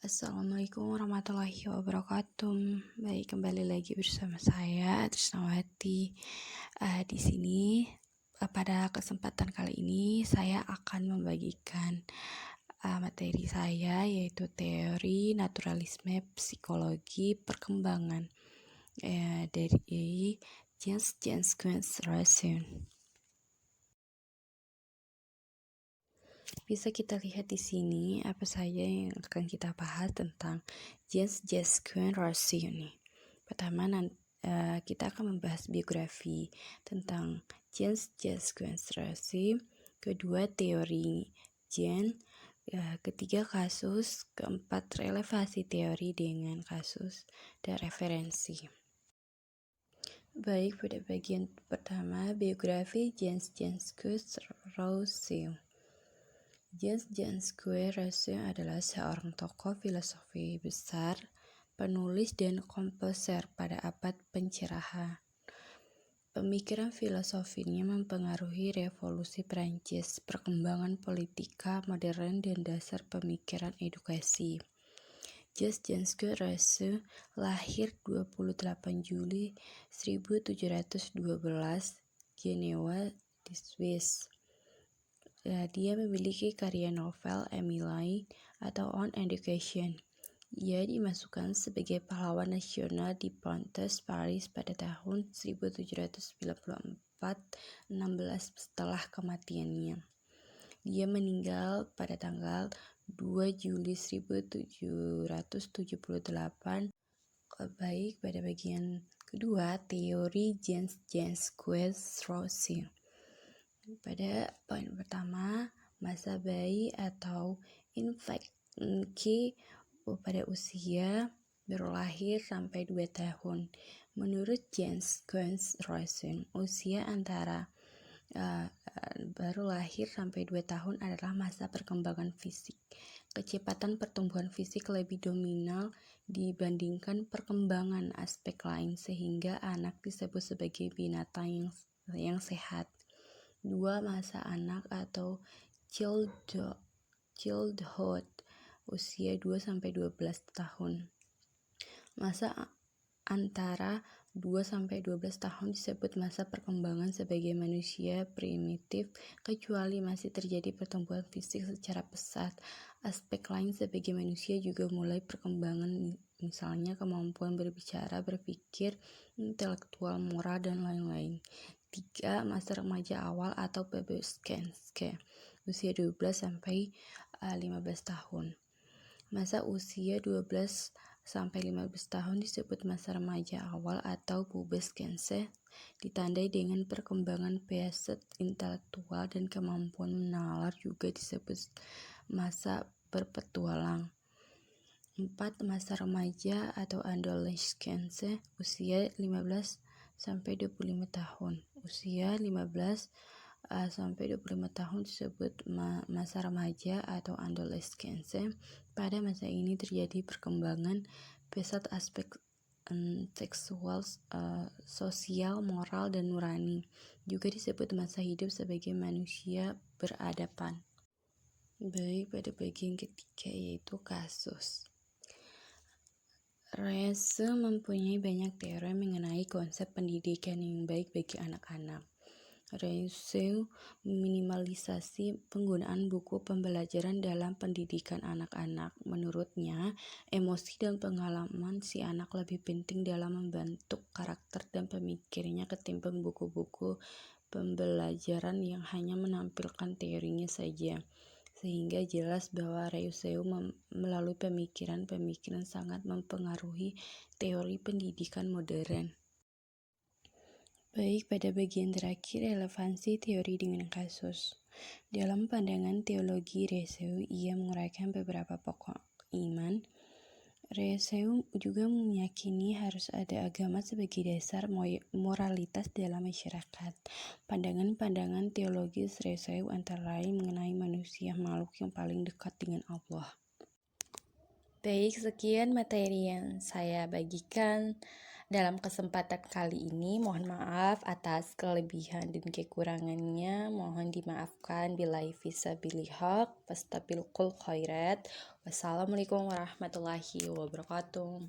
Assalamualaikum warahmatullahi wabarakatuh. Baik, kembali lagi bersama saya Trisnawati. Di sini pada kesempatan kali ini saya akan membagikan materi saya, yaitu teori naturalisme psikologi perkembangan dari James Rosen. Bisa kita lihat di sini apa saja yang akan kita bahas tentang James Rosen ini. Pertama, kita akan membahas biografi tentang James Rosen. Kedua, teori James. Ketiga, kasus. Keempat, relevasi teori dengan kasus dan referensi. Baik, pada bagian pertama, biografi James Rosen. James Rosen adalah seorang tokoh filosofi besar, penulis dan komposer pada abad pencerahan. Pemikiran filosofinya mempengaruhi revolusi Prancis, perkembangan politika modern dan dasar pemikiran edukasi. James Rosen lahir 28 Juli 1712, Jenewa di Swiss. Dia memiliki karya novel Emily atau On Education. Ia dimasukkan sebagai pahlawan nasional di Pontoise, Paris pada tahun 1794, 16 setelah kematiannya. Dia meninggal pada tanggal 2 Juli 1778. Baik, pada bagian kedua, teori James Rosen. Pada poin pertama, masa bayi atau infancy pada usia baru lahir sampai 2 tahun. Menurut James Rosen, usia antara baru lahir sampai 2 tahun adalah masa perkembangan fisik. Kecepatan pertumbuhan fisik lebih dominan dibandingkan perkembangan aspek lain, sehingga anak disebut sebagai binatang yang sehat. 2. Masa anak atau childhood, usia 2-12 tahun. Masa antara 2-12 tahun disebut masa perkembangan sebagai manusia primitif, kecuali masih terjadi pertumbuhan fisik secara pesat. Aspek lain sebagai manusia juga mulai perkembangan, misalnya kemampuan berbicara, berpikir, intelektual, moral, dan lain-lain. 3. Masa remaja awal atau pubertas, usia 12-15 tahun. Masa usia 12-15 tahun disebut masa remaja awal atau pubertas, ditandai dengan perkembangan pesat intelektual dan kemampuan menalar, juga disebut masa berpetualang. 4. Masa remaja atau adolescence, usia 15-25 tahun. Usia 15-25 tahun disebut masa remaja atau adolescence. Pada masa ini terjadi perkembangan pesat aspek seksual, sosial, moral, dan nurani. Juga disebut masa hidup sebagai manusia beradaban. Baik, pada bagian ketiga yaitu kasus. Rosen mempunyai banyak teori mengenai konsep pendidikan yang baik bagi anak-anak. Rosen meminimalisasi penggunaan buku pembelajaran dalam pendidikan anak-anak. Menurutnya, emosi dan pengalaman si anak lebih penting dalam membentuk karakter dan pemikirnya ketimbang buku-buku pembelajaran yang hanya menampilkan teorinya saja. Sehingga jelas bahwa Rosen melalui pemikiran sangat mempengaruhi teori pendidikan modern. Baik, pada bagian terakhir, relevansi teori dengan kasus. Dalam pandangan teologi Rosen, ia menguraikan beberapa pokok iman. Rosen juga meyakini harus ada agama sebagai dasar moralitas dalam masyarakat. Pandangan-pandangan teologis Rosen antara lain mengenai manusia makhluk yang paling dekat dengan Allah. Baik, sekian materi yang saya bagikan. Dalam kesempatan kali ini mohon maaf atas kelebihan dan kekurangannya, mohon dimaafkan. Billahi fisabilil haq, fastabiqul khairat. Wassalamualaikum warahmatullahi wabarakatuh.